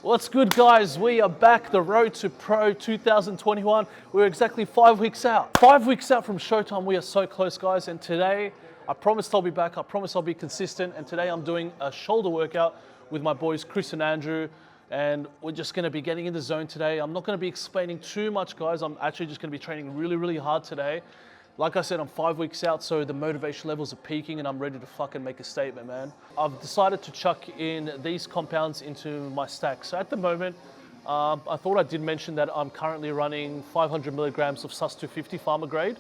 What's good, guys? We are back, the road to Pro 2021. We're exactly 5 weeks out. 5 weeks out from showtime. We are so close, guys. And today, I promised I'll be back. I promised I'll be consistent. And today I'm doing a shoulder workout with my boys, Chris and Andrew. And we're just gonna be getting in the zone today. I'm not gonna be explaining too much, guys. I'm actually just gonna be training really, really hard today. Like I said, I'm 5 weeks out, so the motivation levels are peaking and I'm ready to fucking make a statement, man. I've decided to chuck in these compounds into my stack. So at the moment, I thought I did mention that I'm currently running 500 milligrams of SUS 250 pharma grade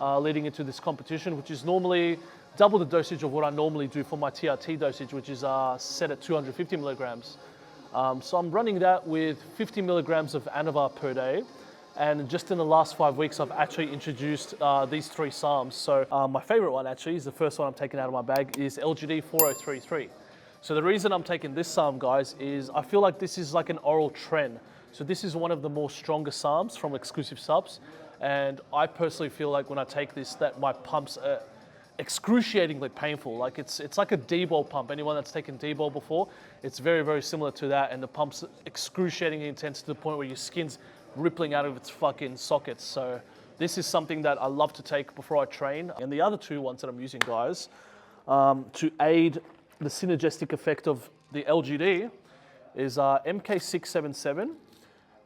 leading into this competition, which is normally double the dosage of what I normally do for my TRT dosage, which is set at 250 milligrams. So I'm running that with 50 milligrams of Anavar per day. And just in the last 5 weeks, I've actually introduced these three Sarms. So my favorite one actually is the first one I'm taking out of my bag is LGD 4033. So the reason I'm taking this Sarm, guys, is I feel like this is like an oral trend. So this is one of the more stronger Sarms from exclusive subs. And I personally feel like when I take this, that my pumps are excruciatingly painful. Like it's like a D-ball pump. Anyone that's taken D-ball before, it's very, very similar to that. And the pump's excruciatingly intense to the point where your skin's rippling out of its fucking sockets. So this is something that I love to take before I train. And the other two ones that I'm using, guys, to aid the synergistic effect of the LGD is MK677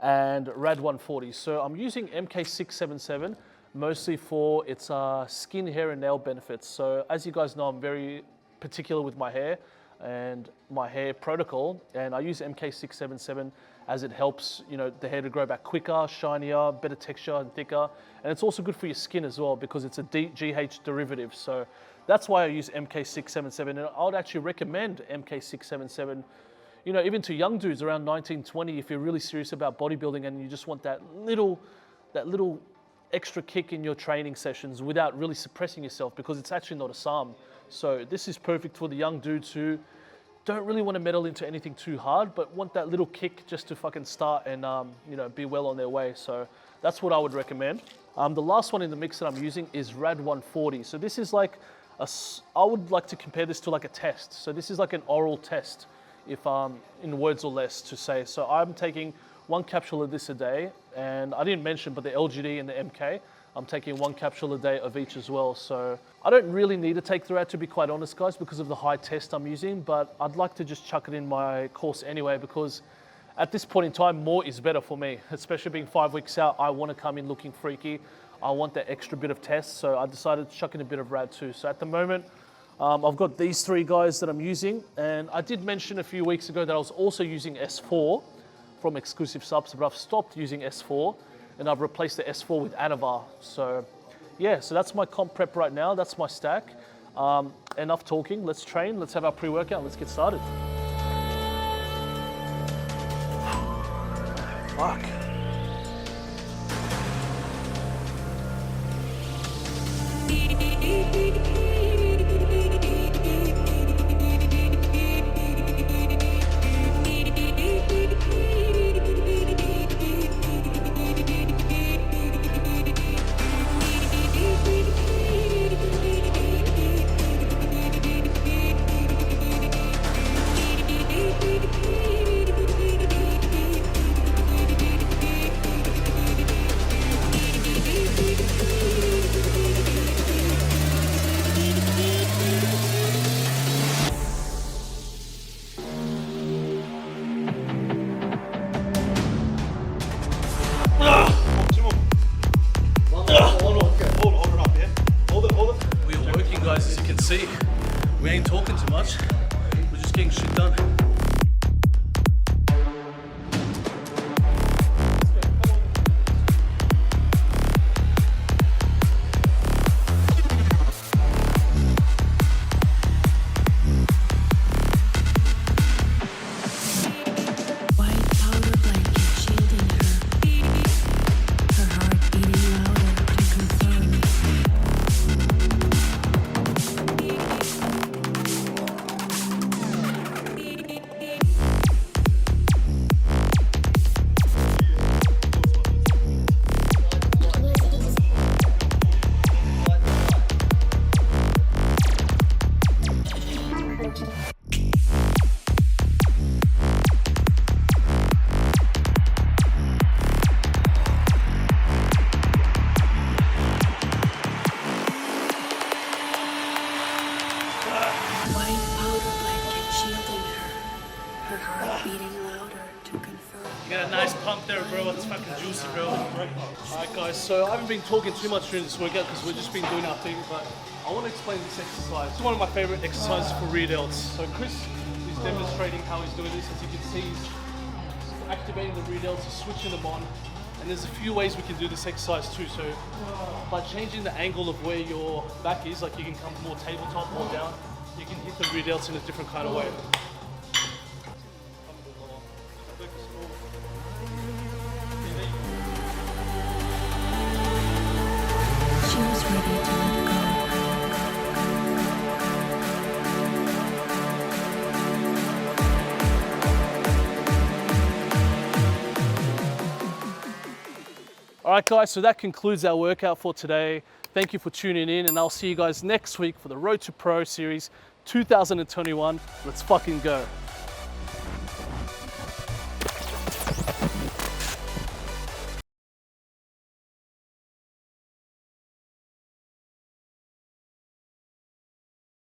and Rad 140. So I'm using MK677 mostly for its skin, hair and nail benefits. So as you guys know, I'm very particular with my hair and my hair protocol, and I use MK677 as it helps, you know, the hair to grow back quicker, shinier, better texture and thicker. And it's also good for your skin as well because it's a GH derivative. So that's why I use MK677, and I would actually recommend MK677, you know, even to young dudes around 19, 20, if you're really serious about bodybuilding and you just want that little extra kick in your training sessions without really suppressing yourself, because it's actually not a Sarm. So this is perfect for the young dudes who don't really want to meddle into anything too hard, but want that little kick just to fucking start and you know, be well on their way. So that's what I would recommend. The last one in the mix that I'm using is Rad 140. So this is like I would like to compare this to like a test. So this is like an oral test, if in words or less to say. So I'm taking 1 capsule of this a day, and I didn't mention, but the LGD and the MK, I'm taking 1 capsule a day of each as well. So I don't really need to take throughout, to be quite honest, guys, because of the high test I'm using, but I'd like to just chuck it in my course anyway, because at this point in time, more is better for me, especially being 5 weeks out. I want to come in looking freaky. I want that extra bit of test. So I decided to chuck in a bit of Rad too. So at the moment, I've got these three guys that I'm using. And I did mention a few weeks ago that I was also using S4 from exclusive subs, but I've stopped using S4 and I've replaced the S4 with Anavar. So yeah, so that's my comp prep right now. That's my stack. Enough talking, let's train, let's have our pre-workout, let's get started. Fuck. You got a nice pump there, bro. It's fucking juicy, bro. Alright, guys, so I haven't been talking too much during this workout because we've just been doing our thing, but I want to explain this exercise. It's one of my favorite exercises for rear delts. So Chris is demonstrating how he's doing this. As you can see, he's activating the rear delts, he's switching them on. And there's a few ways we can do this exercise too. So by changing the angle of where your back is, like you can come more tabletop or down, you can hit the rear delts in a different kind of way. All right, guys, so that concludes our workout for today. Thank you for tuning in, and I'll see you guys next week for the Road to Pro Series 2021. Let's fucking go.